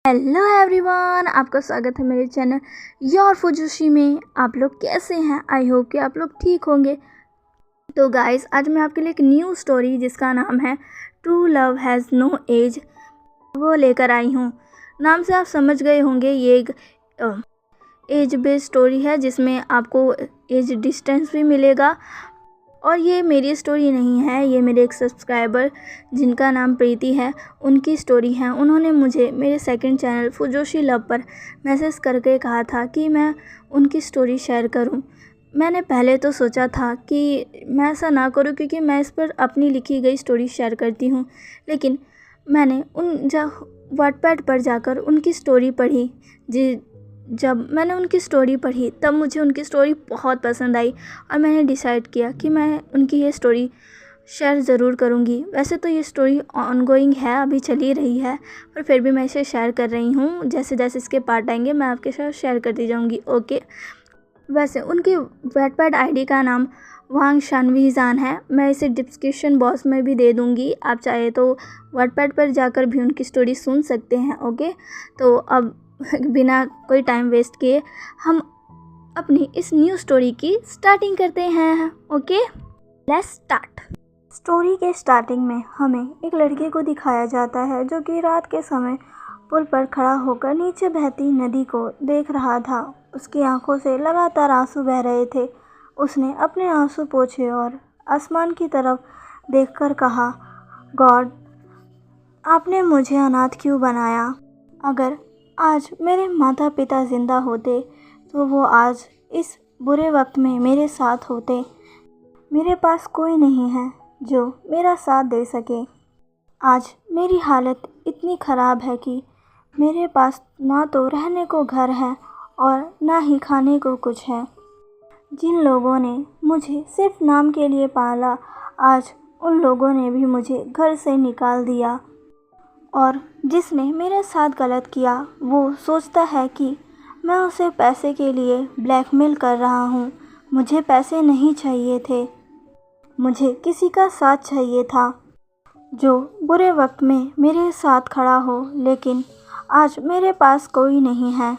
Hello everyone, आपका स्वागत है मेरे चैनल योर फुजोशी में। आप लोग कैसे हैं? आई होप कि आप लोग ठीक होंगे। तो गाइस, आज मैं आपके लिए एक न्यू स्टोरी जिसका नाम है true love has no age वो लेकर आई हूँ। नाम से आप समझ गए होंगे, ये एक एज बेस्ड स्टोरी है जिसमें आपको एज डिस्टेंस भी मिलेगा। और ये मेरी स्टोरी नहीं है, ये मेरे एक सब्सक्राइबर जिनका नाम प्रीति है, उनकी स्टोरी है। उन्होंने मुझे मेरे सेकंड चैनल फुजोशी लव पर मैसेज करके कहा था कि मैं उनकी स्टोरी शेयर करूं। मैंने पहले तो सोचा था कि मैं ऐसा ना करूं क्योंकि मैं इस पर अपनी लिखी गई स्टोरी शेयर करती हूं, लेकिन मैंने वाटपैड पर जाकर उनकी स्टोरी पढ़ी। जब मैंने उनकी स्टोरी पढ़ी तब मुझे उनकी स्टोरी बहुत पसंद आई और मैंने डिसाइड किया कि मैं उनकी ये स्टोरी शेयर ज़रूर करूँगी। वैसे तो ये स्टोरी ऑनगोइंग है, अभी चली रही है, पर फिर भी मैं इसे शेयर कर रही हूँ। जैसे जैसे इसके पार्ट आएंगे मैं आपके साथ शेयर करती जाऊँगी। ओके, वैसे उनकी wattpad आईडी का नाम वांग शानवी जान है। मैं इसे डिस्क्रिप्शन बॉक्स में भी दे दूँगी, आप चाहे तो wattpad पर जाकर भी उनकी स्टोरी सुन सकते हैं। ओके, तो अब बिना कोई टाइम वेस्ट किए हम अपनी इस न्यू स्टोरी की स्टार्टिंग करते हैं। Okay, let's start. स्टोरी के स्टार्टिंग में हमें एक लड़के को दिखाया जाता है जो कि रात के समय पुल पर खड़ा होकर नीचे बहती नदी को देख रहा था। उसकी आंखों से लगातार आंसू बह रहे थे। उसने अपने आंसू पोंछे और आसमान की तरफ देखकर कहा, गॉड, आपने मुझे अनाथ क्यों बनाया? अगर आज मेरे माता पिता ज़िंदा होते तो वो आज इस बुरे वक्त में मेरे साथ होते। मेरे पास कोई नहीं है जो मेरा साथ दे सके। आज मेरी हालत इतनी ख़राब है कि मेरे पास ना तो रहने को घर है और ना ही खाने को कुछ है। जिन लोगों ने मुझे सिर्फ नाम के लिए पाला, आज उन लोगों ने भी मुझे घर से निकाल दिया। और जिसने मेरे साथ गलत किया वो सोचता है कि मैं उसे पैसे के लिए ब्लैकमेल कर रहा हूँ। मुझे पैसे नहीं चाहिए थे, मुझे किसी का साथ चाहिए था जो बुरे वक्त में मेरे साथ खड़ा हो, लेकिन आज मेरे पास कोई नहीं है।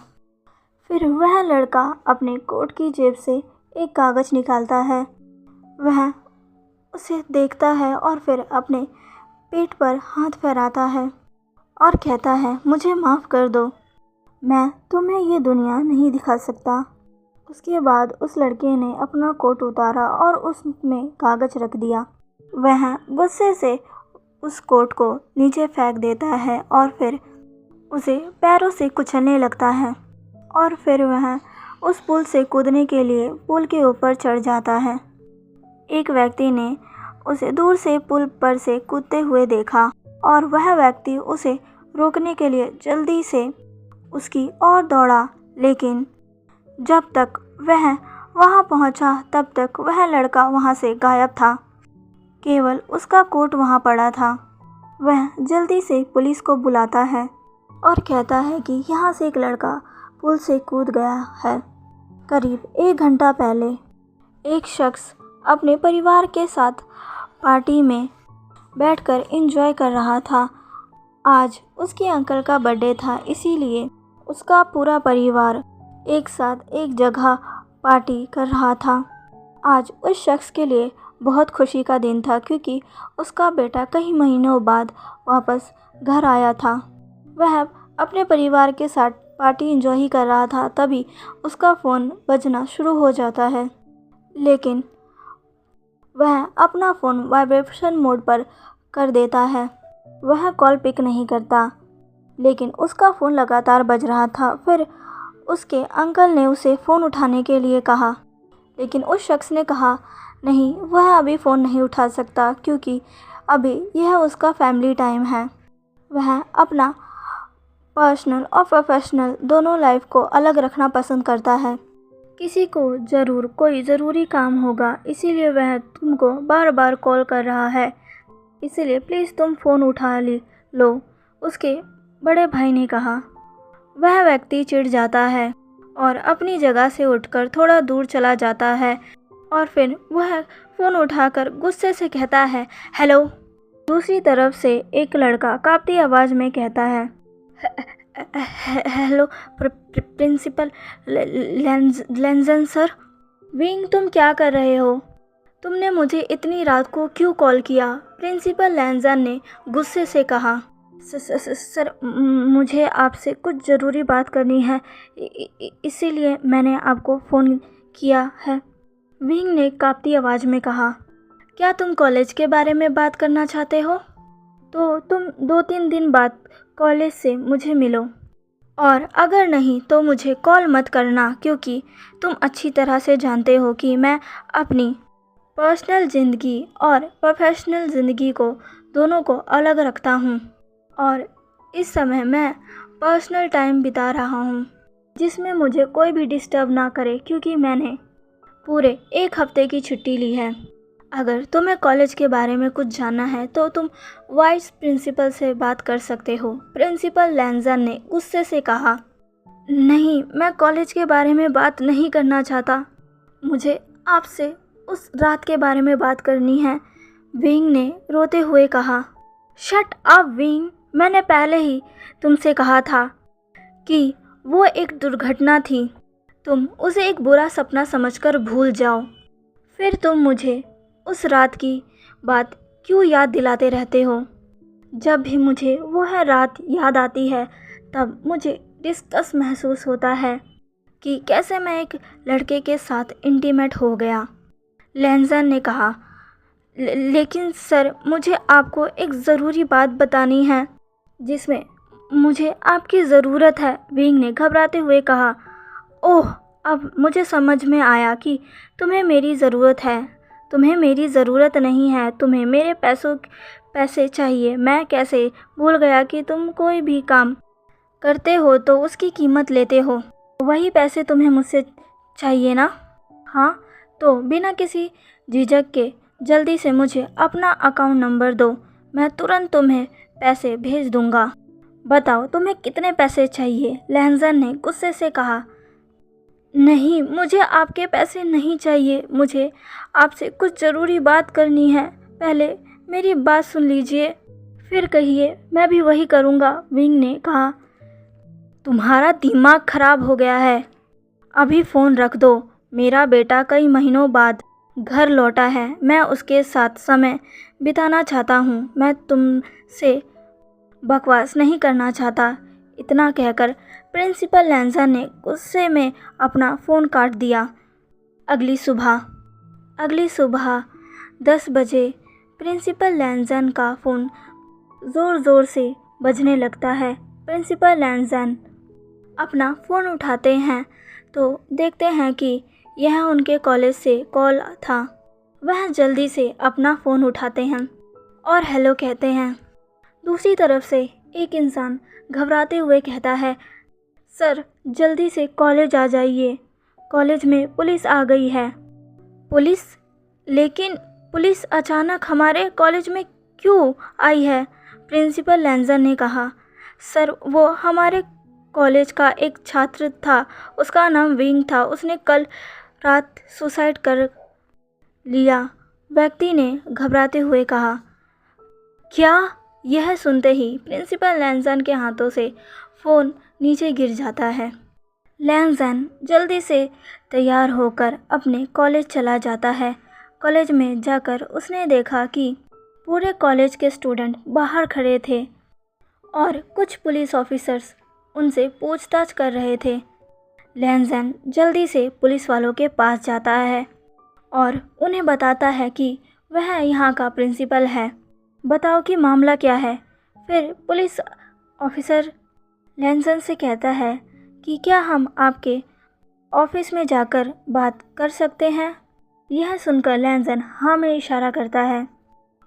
फिर वह लड़का अपने कोट की जेब से एक कागज़ निकालता है। वह उसे देखता है और फिर अपने पेट पर हाथ फहराता है और कहता है, मुझे माफ़ कर दो, मैं तुम्हें ये दुनिया नहीं दिखा सकता। उसके बाद उस लड़के ने अपना कोट उतारा और उसमें कागज़ रख दिया। वह गुस्से से उस कोट को नीचे फेंक देता है और फिर उसे पैरों से कुचलने लगता है। और फिर वह उस पुल से कूदने के लिए पुल के ऊपर चढ़ जाता है। एक व्यक्ति ने उसे दूर से पुल पर से कूदते हुए देखा और वह व्यक्ति उसे रोकने के लिए जल्दी से उसकी ओर दौड़ा, लेकिन जब तक वह वहां पहुंचा तब तक वह लड़का वहां से गायब था। केवल उसका कोट वहां पड़ा था। वह जल्दी से पुलिस को बुलाता है और कहता है कि यहाँ से एक लड़का पुल से कूद गया है। करीब 1 घंटा पहले एक शख्स अपने परिवार के साथ पार्टी में बैठकर एंजॉय कर रहा था। आज उसके अंकल का बर्थडे था, इसीलिए उसका पूरा परिवार एक साथ एक जगह पार्टी कर रहा था। आज उस शख्स के लिए बहुत खुशी का दिन था क्योंकि उसका बेटा कई महीनों बाद वापस घर आया था। वह अपने परिवार के साथ पार्टी एंजॉय ही कर रहा था, तभी उसका फ़ोन बजना शुरू हो जाता है, लेकिन वह अपना फ़ोन वाइब्रेशन मोड पर कर देता है। वह कॉल पिक नहीं करता, लेकिन उसका फ़ोन लगातार बज रहा था। फिर उसके अंकल ने उसे फ़ोन उठाने के लिए कहा, लेकिन उस शख्स ने कहा, नहीं, वह अभी फ़ोन नहीं उठा सकता क्योंकि अभी यह उसका फैमिली टाइम है। वह अपना पर्सनल और प्रोफेशनल दोनों लाइफ को अलग रखना पसंद करता है। किसी को ज़रूर कोई ज़रूरी काम होगा, इसीलिए वह तुमको बार बार कॉल कर रहा है, इसीलिए प्लीज़ तुम फ़ोन उठा लो, उसके बड़े भाई ने कहा। वह व्यक्ति चिढ़ जाता है और अपनी जगह से उठकर थोड़ा दूर चला जाता है और फिर वह फ़ोन उठाकर गुस्से से कहता है, हेलो। दूसरी तरफ से एक लड़का काँपती आवाज़ में कहता है, हेलो प्रिंसिपल लेंजन सर। विंग, तुम क्या कर रहे हो? तुमने मुझे इतनी रात को क्यों कॉल किया? प्रिंसिपल लेंजन ने गुस्से से कहा। सर, मुझे आपसे कुछ ज़रूरी बात करनी है, इसीलिए मैंने आपको फ़ोन किया है, विंग ने कांपती आवाज़ में कहा। क्या तुम कॉलेज के बारे में बात करना चाहते हो? तो तुम 2-3 दिन बाद कॉलेज से मुझे मिलो, और अगर नहीं तो मुझे कॉल मत करना, क्योंकि तुम अच्छी तरह से जानते हो कि मैं अपनी पर्सनल ज़िंदगी और प्रोफेशनल ज़िंदगी को दोनों को अलग रखता हूँ, और इस समय मैं पर्सनल टाइम बिता रहा हूँ जिसमें मुझे कोई भी डिस्टर्ब ना करे, क्योंकि मैंने पूरे 1 हफ्ते की छुट्टी ली है। अगर तुम्हें कॉलेज के बारे में कुछ जानना है तो तुम वाइस प्रिंसिपल से बात कर सकते हो, प्रिंसिपल लेंजन ने गुस्से से कहा। नहीं, मैं कॉलेज के बारे में बात नहीं करना चाहता, मुझे आपसे उस रात के बारे में बात करनी है, विंग ने रोते हुए कहा। शट अप विंग, मैंने पहले ही तुमसे कहा था कि वो एक दुर्घटना थी, तुम उसे एक बुरा सपना समझकर भूल जाओ। फिर तुम मुझे उस रात की बात क्यों याद दिलाते रहते हो? जब भी मुझे वह रात याद आती है तब मुझे डिस्गस्ट महसूस होता है कि कैसे मैं एक लड़के के साथ इंटीमेट हो गया, लेंजन ने कहा। लेकिन सर, मुझे आपको एक ज़रूरी बात बतानी है जिसमें मुझे आपकी ज़रूरत है, विंग ने घबराते हुए कहा। ओह, अब मुझे समझ में आया कि तुम्हें मेरी ज़रूरत है। तुम्हें मेरी ज़रूरत नहीं है, तुम्हें मेरे पैसे चाहिए। मैं कैसे भूल गया कि तुम कोई भी काम करते हो तो उसकी कीमत लेते हो। वही पैसे तुम्हें मुझसे चाहिए ना? हाँ, तो बिना किसी झिझक के जल्दी से मुझे अपना अकाउंट नंबर दो, मैं तुरंत तुम्हें पैसे भेज दूँगा। बताओ तुम्हें कितने पैसे चाहिए, लेंजन ने गुस्से से कहा। नहीं, मुझे आपके पैसे नहीं चाहिए, मुझे आपसे कुछ ज़रूरी बात करनी है। पहले मेरी बात सुन लीजिए, फिर कहिए, मैं भी वही करूँगा, विंग ने कहा। तुम्हारा दिमाग खराब हो गया है, अभी फ़ोन रख दो। मेरा बेटा कई महीनों बाद घर लौटा है, मैं उसके साथ समय बिताना चाहता हूँ, मैं तुमसे बकवास नहीं करना चाहता। इतना कहकर प्रिंसिपल लेंजन ने गुस्से में अपना फ़ोन काट दिया। अगली सुबह 10 बजे प्रिंसिपल लेंजन का फ़ोन ज़ोर ज़ोर से बजने लगता है। प्रिंसिपल लेंजन अपना फ़ोन उठाते हैं तो देखते हैं कि यह उनके कॉलेज से कॉल था। वह जल्दी से अपना फ़ोन उठाते हैं और हेलो कहते हैं। दूसरी तरफ से एक इंसान घबराते हुए कहता है, सर, जल्दी से कॉलेज आ जाइए, कॉलेज में पुलिस आ गई है। पुलिस? लेकिन पुलिस अचानक हमारे कॉलेज में क्यों आई है? प्रिंसिपल लेंजन ने कहा। सर, वो हमारे कॉलेज का एक छात्र था, उसका नाम विंग था, उसने कल रात सुसाइड कर लिया, व्यक्ति ने घबराते हुए कहा। क्या? यह सुनते ही प्रिंसिपल लेंजन के हाथों से फ़ोन नीचे गिर जाता है। लेंजन जल्दी से तैयार होकर अपने कॉलेज चला जाता है। कॉलेज में जाकर उसने देखा कि पूरे कॉलेज के स्टूडेंट बाहर खड़े थे और कुछ पुलिस ऑफिसर्स उनसे पूछताछ कर रहे थे। लेंजन जल्दी से पुलिस वालों के पास जाता है और उन्हें बताता है कि वह यहाँ का प्रिंसिपल है, बताओ कि मामला क्या है। फिर पुलिस ऑफिसर लेंजन से कहता है कि क्या हम आपके ऑफिस में जाकर बात कर सकते हैं। यह सुनकर लेंजन हाँ में इशारा करता है।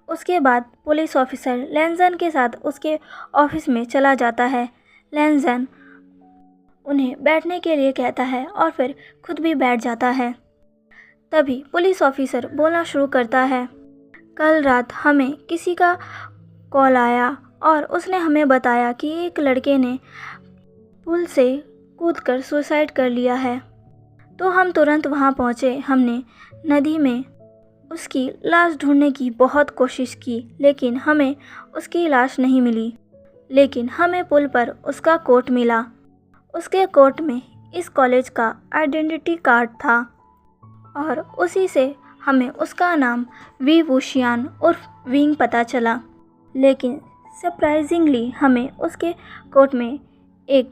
उसके बाद पुलिस ऑफिसर लेंजन के साथ उसके ऑफिस में चला जाता है। लेंजन उन्हें बैठने के लिए कहता है और फिर खुद भी बैठ जाता है। तभी पुलिस ऑफिसर बोलना शुरू करता है, कल रात हमें किसी का कॉल आया और उसने हमें बताया कि एक लड़के ने पुल से कूदकर सुसाइड कर लिया है। तो हम तुरंत वहां पहुंचे। हमने नदी में उसकी लाश ढूंढने की बहुत कोशिश की, लेकिन हमें उसकी लाश नहीं मिली। लेकिन हमें पुल पर उसका कोट मिला। उसके कोट में इस कॉलेज का आइडेंटिटी कार्ड था और उसी से हमें उसका नाम वी वुशियान उर्फ विंग पता चला। लेकिन सरप्राइजिंगली हमें उसके कोट में एक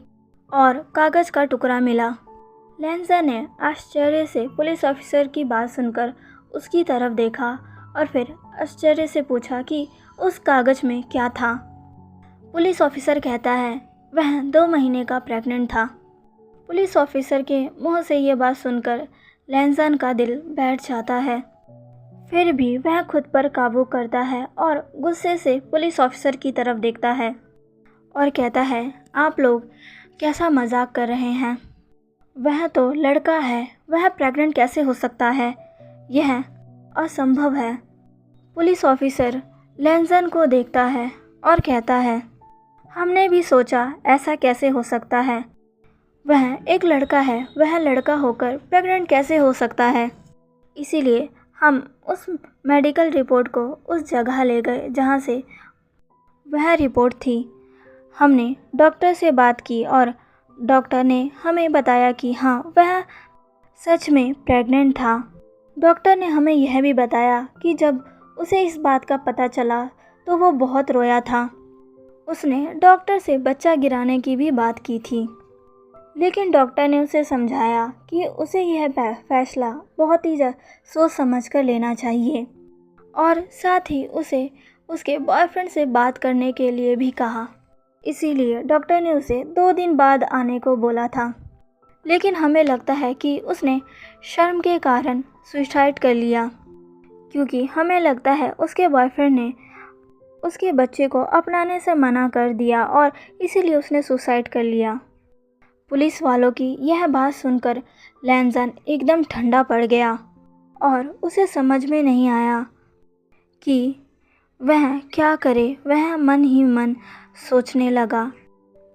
और कागज़ का टुकड़ा मिला। लैंजन ने आश्चर्य से पुलिस ऑफिसर की बात सुनकर उसकी तरफ देखा और फिर आश्चर्य से पूछा कि उस कागज़ में क्या था। पुलिस ऑफिसर कहता है वह 2 महीने का प्रेग्नेंट था। पुलिस ऑफिसर के मुंह से ये बात सुनकर लैंजन का दिल बैठ जाता है। फिर भी वह खुद पर काबू करता है और गुस्से से पुलिस ऑफिसर की तरफ देखता है और कहता है आप लोग कैसा मजाक कर रहे हैं। वह तो लड़का है, वह प्रेग्नेंट कैसे हो सकता है, यह असंभव है। पुलिस ऑफिसर लैंजन को देखता है और कहता है हमने भी सोचा ऐसा कैसे हो सकता है। वह एक लड़का है, वह लड़का होकर प्रेग्नेंट कैसे हो सकता है। इसीलिए हम उस मेडिकल रिपोर्ट को उस जगह ले गए जहाँ से वह रिपोर्ट थी। हमने डॉक्टर से बात की और डॉक्टर ने हमें बताया कि हाँ वह सच में प्रेग्नेंट था। डॉक्टर ने हमें यह भी बताया कि जब उसे इस बात का पता चला तो वो बहुत रोया था। उसने डॉक्टर से बच्चा गिराने की भी बात की थी, लेकिन डॉक्टर ने उसे समझाया कि उसे यह फैसला बहुत ही सोच समझ कर लेना चाहिए और साथ ही उसे उसके बॉयफ्रेंड से बात करने के लिए भी कहा। इसीलिए डॉक्टर ने उसे 2 दिन बाद आने को बोला था। लेकिन हमें लगता है कि उसने शर्म के कारण सुसाइड कर लिया, क्योंकि हमें लगता है उसके बॉयफ्रेंड ने उसके बच्चे को अपनाने से मना कर दिया और इसीलिए उसने सुसाइड कर लिया। पुलिस वालों की यह बात सुनकर लैंजन एकदम ठंडा पड़ गया और उसे समझ में नहीं आया कि वह क्या करे। वह मन ही मन सोचने लगा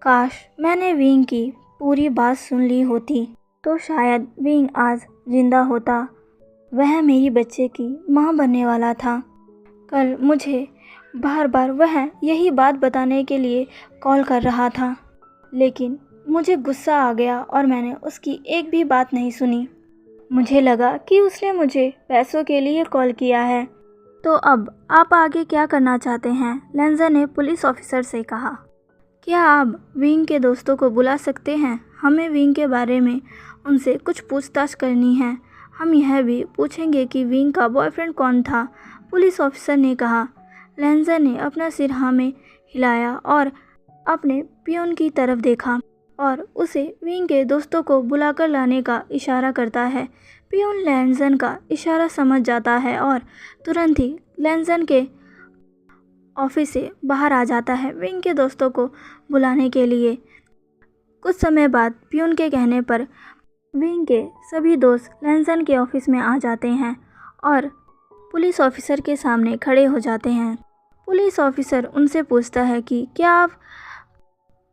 काश मैंने विंग की पूरी बात सुन ली होती तो शायद विंग आज जिंदा होता। वह मेरी बच्चे की माँ बनने वाला था। कल मुझे बार बार वह यही बात बताने के लिए कॉल कर रहा था, लेकिन मुझे गुस्सा आ गया और मैंने उसकी एक भी बात नहीं सुनी। मुझे लगा कि उसने मुझे पैसों के लिए कॉल किया है। तो अब आप आगे क्या करना चाहते हैं? लैंजन ने पुलिस ऑफिसर से कहा। क्या आप विंग के दोस्तों को बुला सकते हैं? हमें विंग के बारे में उनसे कुछ पूछताछ करनी है। हम यह भी पूछेंगे कि विंग का बॉयफ्रेंड कौन था। पुलिस ऑफिसर ने कहा। लैंजन ने अपना सिर हाँ में हिलाया और अपने पियोन की तरफ देखा और उसे विंग के दोस्तों को बुलाकर लाने का इशारा करता है। पियोन लैंजन का इशारा समझ जाता है और तुरंत ही लैंजन के ऑफिस से बाहर आ जाता है विंग के दोस्तों को बुलाने के लिए। कुछ समय बाद पियोन के कहने पर विंग के सभी दोस्त लैंजन के ऑफिस में आ जाते हैं और पुलिस ऑफिसर के सामने खड़े हो जाते हैं। पुलिस ऑफिसर उनसे पूछता है कि क्या आप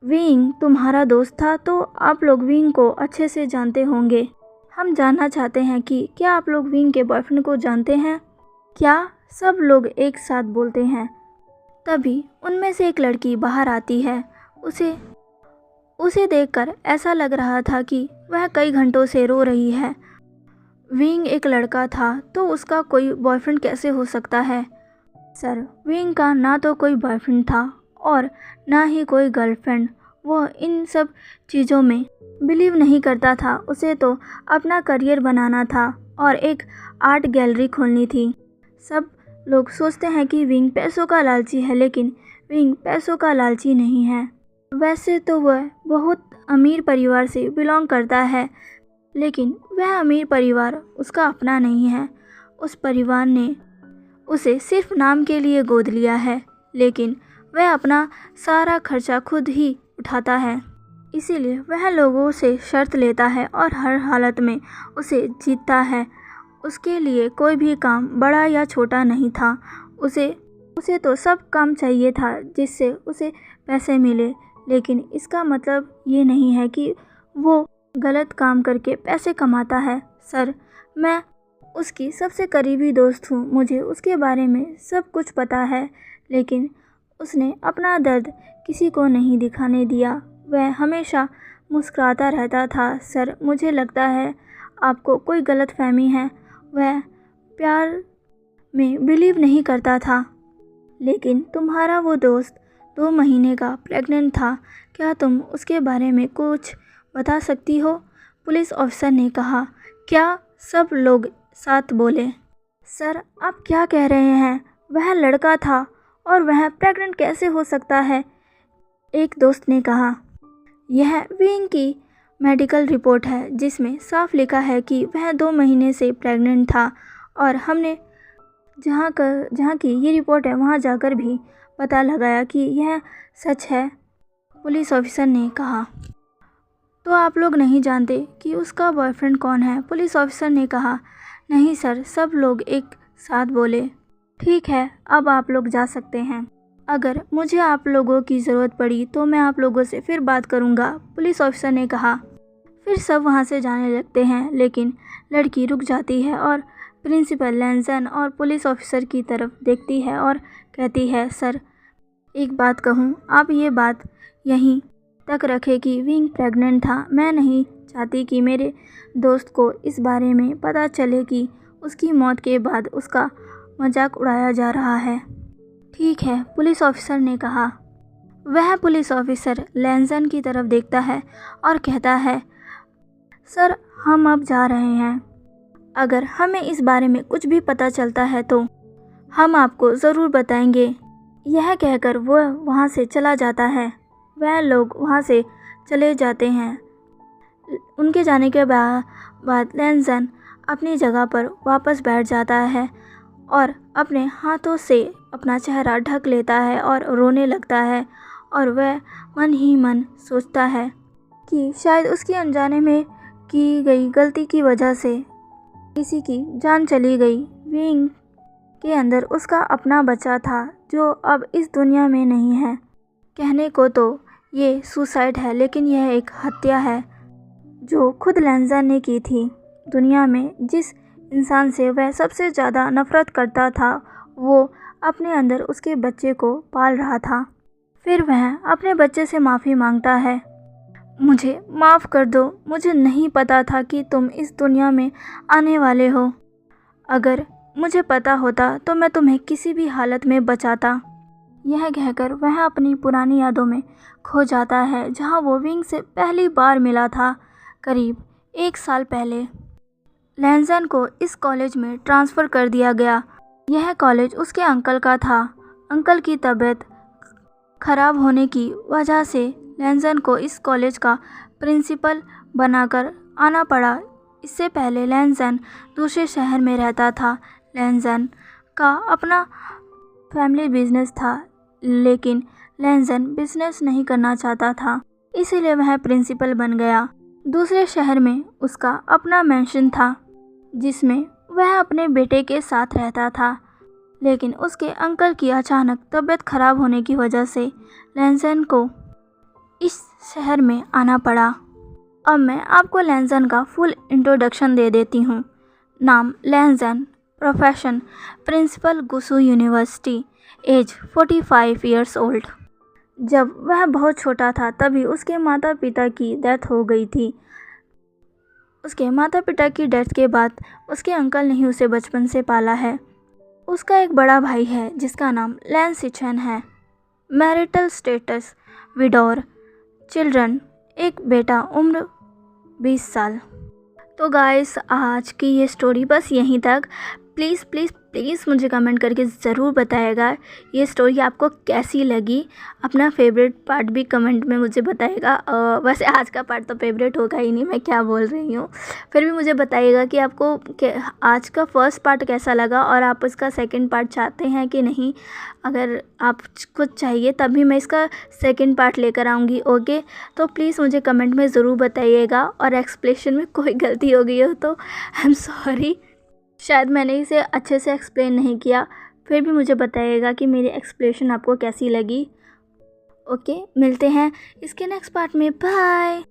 विंग तुम्हारा दोस्त था? तो आप लोग विंग को अच्छे से जानते होंगे। हम जानना चाहते हैं कि क्या आप लोग विंग के बॉयफ्रेंड को जानते हैं? क्या सब लोग एक साथ बोलते हैं। तभी उनमें से एक लड़की बाहर आती है। उसे देखकर ऐसा लग रहा था कि वह कई घंटों से रो रही है। विंग एक लड़का था तो उसका कोई बॉयफ्रेंड कैसे हो सकता है? सर, विंग का ना तो कोई बॉयफ्रेंड था और ना ही कोई गर्लफ्रेंड। वो इन सब चीज़ों में बिलीव नहीं करता था। उसे तो अपना करियर बनाना था और एक आर्ट गैलरी खोलनी थी। सब लोग सोचते हैं कि विंग पैसों का लालची है, लेकिन विंग पैसों का लालची नहीं है। वैसे तो वह बहुत अमीर परिवार से बिलोंग करता है, लेकिन वह अमीर परिवार उसका अपना नहीं है। उस परिवार ने उसे सिर्फ नाम के लिए गोद लिया है, लेकिन वह अपना सारा खर्चा खुद ही उठाता है। इसीलिए वह लोगों से शर्त लेता है और हर हालत में उसे जीतता है। उसके लिए कोई भी काम बड़ा या छोटा नहीं था। उसे तो सब काम चाहिए था जिससे उसे पैसे मिले, लेकिन इसका मतलब ये नहीं है कि वो गलत काम करके पैसे कमाता है। सर, मैं उसकी सबसे करीबी दोस्त हूँ, मुझे उसके बारे में सब कुछ पता है, लेकिन उसने अपना दर्द किसी को नहीं दिखाने दिया। वह हमेशा मुस्कुराता रहता था। सर, मुझे लगता है आपको कोई गलतफहमी है। वह प्यार में बिलीव नहीं करता था। लेकिन तुम्हारा वो दोस्त 2 महीने का प्रेग्नेंट था। क्या तुम उसके बारे में कुछ बता सकती हो? पुलिस ऑफिसर ने कहा। क्या? सब लोग साथ बोले। सर, आप क्या कह रहे हैं? वह लड़का था और वह प्रेग्नेंट कैसे हो सकता है? एक दोस्त ने कहा। यह विंग की मेडिकल रिपोर्ट है जिसमें साफ लिखा है कि वह 2 महीने से प्रेग्नेंट था और हमने जहाँ की ये रिपोर्ट है वहाँ जाकर भी पता लगाया कि यह सच है, पुलिस ऑफिसर ने कहा। तो आप लोग नहीं जानते कि उसका बॉयफ्रेंड कौन है? पुलिस ऑफिसर ने कहा। नहीं सर, सब लोग एक साथ बोले। ठीक है, अब आप लोग जा सकते हैं। अगर मुझे आप लोगों की ज़रूरत पड़ी तो मैं आप लोगों से फिर बात करूंगा, पुलिस ऑफिसर ने कहा। फिर सब वहां से जाने लगते हैं, लेकिन लड़की रुक जाती है और प्रिंसिपल लैंसन और पुलिस ऑफिसर की तरफ देखती है और कहती है, सर, एक बात कहूँ, आप ये बात यहीं तक रखें कि विंग प्रेग्नेंट था। मैं नहीं चाहती कि मेरे दोस्त को इस बारे में पता चले कि उसकी मौत के बाद उसका मजाक उड़ाया जा रहा है। ठीक है, पुलिस ऑफिसर ने कहा। वह पुलिस ऑफिसर लैंसन की तरफ देखता है और कहता है, सर, हम अब जा रहे हैं। अगर हमें इस बारे में कुछ भी पता चलता है तो हम आपको ज़रूर बताएंगे। यह कहकर वह वहाँ से चला जाता है। वह लोग वहाँ से चले जाते हैं। उनके जाने के बाद लैंसन अपनी जगह पर वापस बैठ जाता है और अपने हाथों से अपना चेहरा ढक लेता है और रोने लगता है। और वह मन ही मन सोचता है कि शायद उसकी अनजाने में की गई गलती की वजह से किसी की जान चली गई। विंग के अंदर उसका अपना बच्चा था जो अब इस दुनिया में नहीं है। कहने को तो ये सुसाइड है, लेकिन यह एक हत्या है जो खुद लैंसन ने की थी। दुनिया में जिस इंसान से वह सबसे ज़्यादा नफ़रत करता था, वो अपने अंदर उसके बच्चे को पाल रहा था। फिर वह अपने बच्चे से माफ़ी मांगता है। मुझे माफ़ कर दो, मुझे नहीं पता था कि तुम इस दुनिया में आने वाले हो। अगर मुझे पता होता तो मैं तुम्हें किसी भी हालत में बचाता। यह कहकर वह अपनी पुरानी यादों में खो जाता है, जहां वो विंग से पहली बार मिला था, करीब 1 साल पहले। लैंसन को इस कॉलेज में ट्रांसफ़र कर दिया गया। यह कॉलेज उसके अंकल का था। अंकल की तबीयत खराब होने की वजह से लैंसन को इस कॉलेज का प्रिंसिपल बनाकर आना पड़ा। इससे पहले लैंसन दूसरे शहर में रहता था। लैंसन का अपना फैमिली बिजनेस था, लेकिन लैंसन बिजनेस नहीं करना चाहता था, इसीलिए वह प्रिंसिपल बन गया। दूसरे शहर में उसका अपना मैंशन था जिसमें वह अपने बेटे के साथ रहता था, लेकिन उसके अंकल की अचानक तबीयत खराब होने की वजह से लैंसन को इस शहर में आना पड़ा। अब मैं आपको लैंसन का फुल इंट्रोडक्शन दे देती हूँ। नाम लैंसन, प्रोफेशन प्रिंसिपल गुसू यूनिवर्सिटी, एज 45 ईयर्स ओल्ड। जब वह बहुत छोटा था तभी उसके माता पिता की डेथ हो गई थी। उसके माता पिता की डेथ के बाद उसके अंकल ने ही उसे बचपन से पाला है। उसका एक बड़ा भाई है जिसका नाम लैंस सिचन है। मैरिटल स्टेटस विडोर, चिल्ड्रन, एक बेटा, उम्र 20 साल। तो गाइस, आज की ये स्टोरी बस यहीं तक। प्लीज़ प्लीज़ प्लीज़ मुझे कमेंट करके ज़रूर बताइएगा ये स्टोरी आपको कैसी लगी। अपना फेवरेट पार्ट भी कमेंट में मुझे बताइएगा। वैसे आज का पार्ट तो फेवरेट होगा ही नहीं, मैं क्या बोल रही हूँ। फिर भी मुझे बताइएगा कि आपको आज का फर्स्ट पार्ट कैसा लगा और आप इसका सेकंड पार्ट चाहते हैं कि नहीं। अगर आपको चाहिए तभी मैं इसका सेकंड पार्ट लेकर आऊँगी। ओके, तो प्लीज़ मुझे कमेंट में ज़रूर बताइएगा। और एक्सप्लेनेशन में कोई गलती हो गई हो तो आई एम सॉरी, शायद मैंने इसे अच्छे से एक्सप्लेन नहीं किया। फिर भी मुझे बताइएगा कि मेरी एक्सप्लेनेशन आपको कैसी लगी। ओके, मिलते हैं इसके नेक्स्ट पार्ट में। बाय।